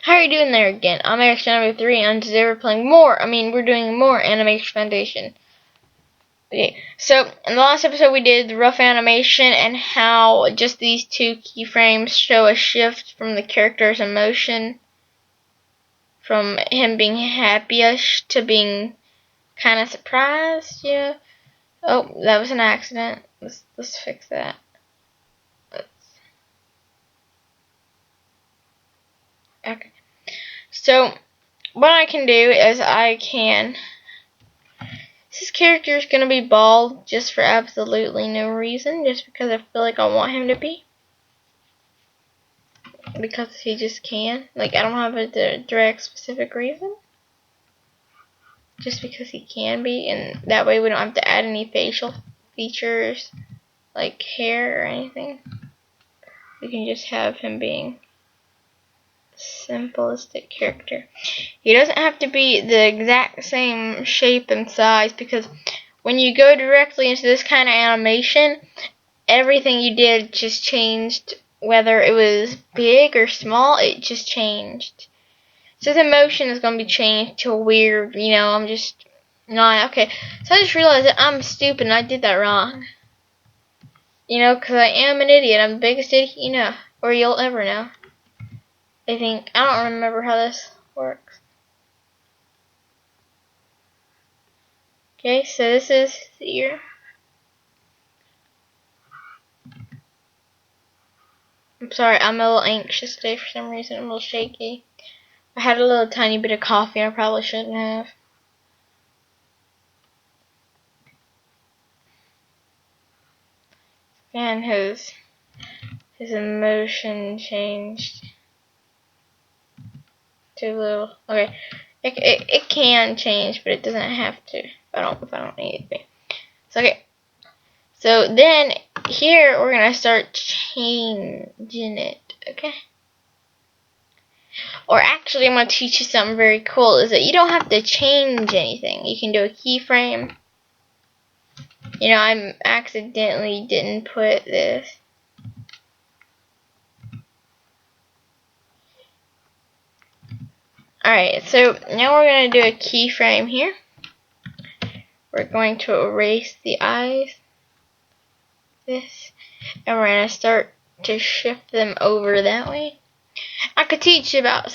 How are you doing there again? I'm Action number 3, and today we're doing more Animation Foundation. Okay, so in the last episode we did the rough animation and how just these two keyframes show a shift from the character's emotion, from him being happy-ish to being kind of surprised, yeah. Oh, that was an accident. Let's fix that. Okay. So what I can do is this character is gonna be bald just for absolutely no reason, just because I feel like I want him to be. Because he just can. Like, I don't have a direct specific reason. Just because he can be, and that way we don't have to add any facial features like hair or anything. We can just have him being a simplistic character. He doesn't have to be the exact same shape and size, because when you go directly into this kind of animation, everything you did just changed. Whether it was big or small, it just changed. So the motion is going to be changed to a weird, I'm just not, okay. So I just realized that I'm stupid and I did that wrong. Because I am an idiot. I'm the biggest idiot or you'll ever know. I think. I don't remember how this works. Okay, so this is the ear. I'm sorry, I'm a little anxious today for some reason. I'm a little shaky. I had a little tiny bit of coffee I probably shouldn't have. And his emotion changed to a little. Okay, it can change, but it doesn't have to. If I don't need it to be. So okay. So then here we're gonna start changing it. Okay. Or actually, I'm gonna teach you something very cool. Is that you don't have to change anything. You can do a keyframe. I accidentally didn't put this. Alright, so now we're going to do a keyframe here. We're going to erase the eyes. This. And we're going to start to shift them over that way. I could teach you about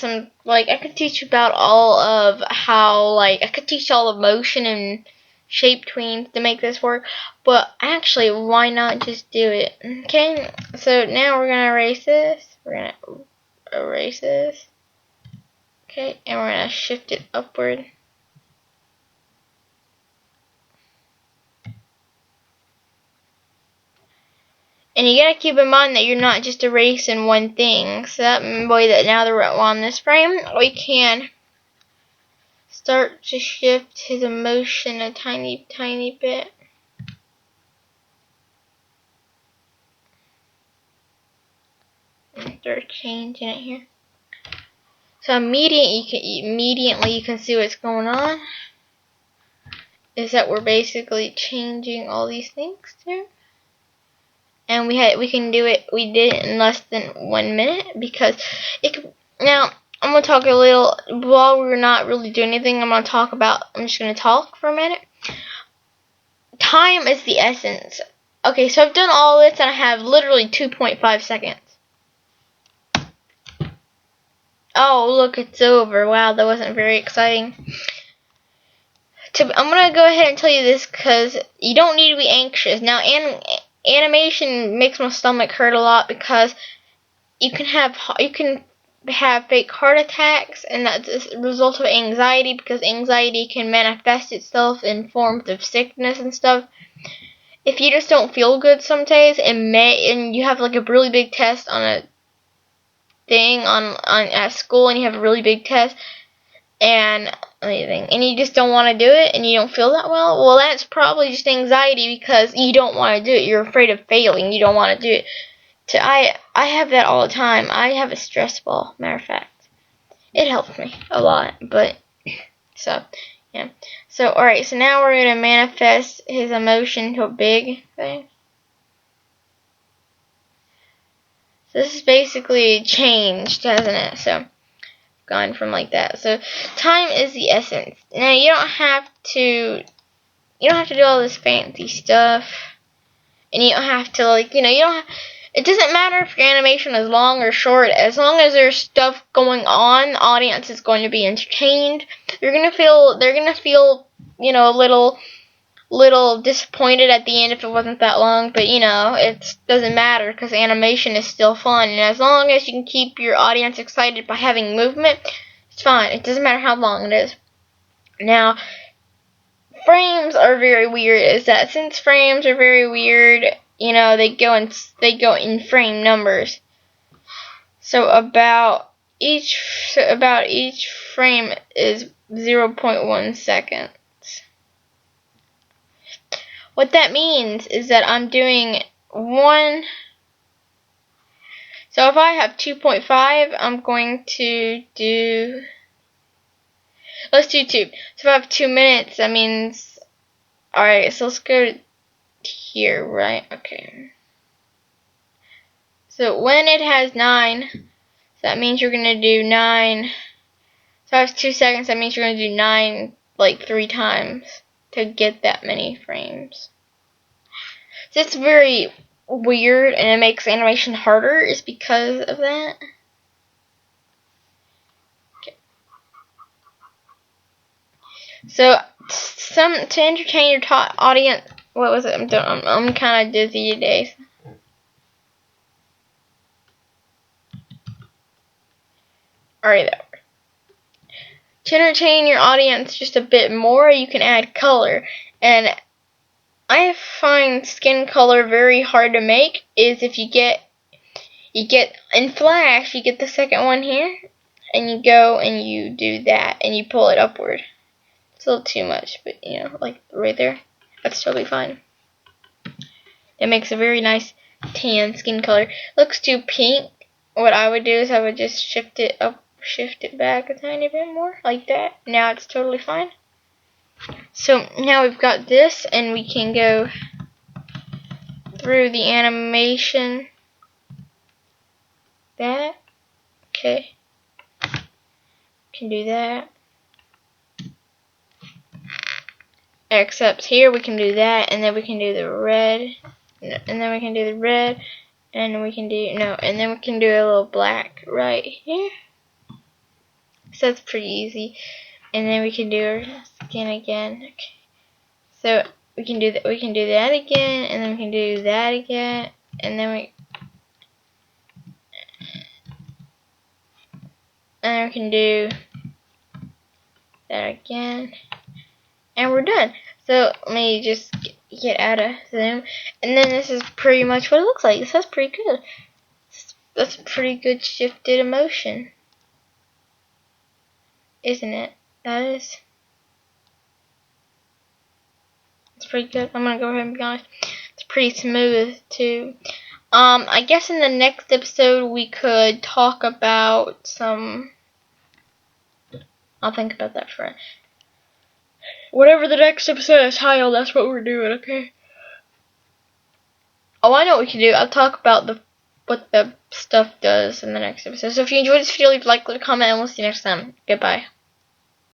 all of how, I could teach all of motion and shape tweens to make this work, but actually, why not just do it? Okay, so now we're gonna erase this. We're gonna erase this. Okay, and we're gonna shift it upward. And you gotta keep in mind that you're not just erasing one thing. So that way, that now that we're on this frame, we can start to shift his emotion a tiny bit. And start changing it here. So immediately you can see what's going on. Is that we're basically changing all these things there. And we did it in less than 1 minute, because it could. Now I'm gonna talk a little while we're not really doing anything. I'm just gonna talk for a minute. Time is the essence. Okay, so I've done all this and I have literally 2.5 seconds. Oh, look, it's over. Wow, that wasn't very exciting. I'm going to go ahead and tell you this because you don't need to be anxious. Now, animation makes my stomach hurt a lot because you can have fake heart attacks, and that's a result of anxiety, because anxiety can manifest itself in forms of sickness and stuff. If you just don't feel good some days, and you have like a really big test on a thing at school, and you have a really big test and you just don't want to do it, and you don't feel that well, that's probably just anxiety, because you don't want to do it. You're afraid of failing. You don't want to do it. I have that all the time. I have a stress ball, matter of fact. It helps me a lot, but so yeah. So alright, so now we're gonna manifest his emotion to a big thing. So this is basically changed, hasn't it? So gone from like that. So time is the essence. Now you don't have to do all this fancy stuff, and you don't have to it doesn't matter if your animation is long or short. As long as there's stuff going on, the audience is going to be entertained. They're gonna feel a little disappointed at the end if it wasn't that long, but it doesn't matter because animation is still fun, and as long as you can keep your audience excited by having movement, it's fine. It doesn't matter how long it is. Now, frames are very weird. Is that since frames are very weird, they go in frame numbers. So about each frame is 0.1 second. What that means is that I'm doing one. So if I have 2.5, I'm going to do. Let's do 2. So if I have 2 minutes, that means. Alright, so let's go here, right? Okay. So when it has 9, so that means you're going to do 9. So I have 2 seconds, that means you're going to do 9 like 3 times to get that many frames. So it's very weird, and it makes animation harder is because of that. Okay. So to entertain your audience, what was it? I'm kind of dizzy today. Alright, that worked. To entertain your audience just a bit more, you can add color, and I find skin color very hard to make. Is if you get in Flash, you get the second one here, and you go and you do that, and you pull it upward. It's a little too much, but like right there, that's totally fine. It makes a very nice tan skin color. Looks too pink. What I would do is I would just shift it back a tiny bit more, like that. Now it's totally fine. So now we've got this, and we can go through the animation. That. Okay. Can do that. Except here we can do that, and then we can do the red, and then we can do the red, and we can do and then we can do a little black right here. So that's pretty easy. And then we can do our skin again. Okay. So we can do that. We can do that again, and then we can do that again, and then we can do that again, and we're done. So let me just get out of zoom, and then this is pretty much what it looks like. So that's pretty good. That's a pretty good shifted emotion, isn't it? That is. It's pretty good. I'm gonna go ahead and be honest. It's pretty smooth too. I guess in the next episode we could talk about some. I'll think about that for whatever the next episode is titled. That's what we're doing. Okay. Oh, I know what we can do. I'll talk about what the stuff does in the next episode. So if you enjoyed this video, leave a like, leave a comment, and we'll see you next time. Goodbye.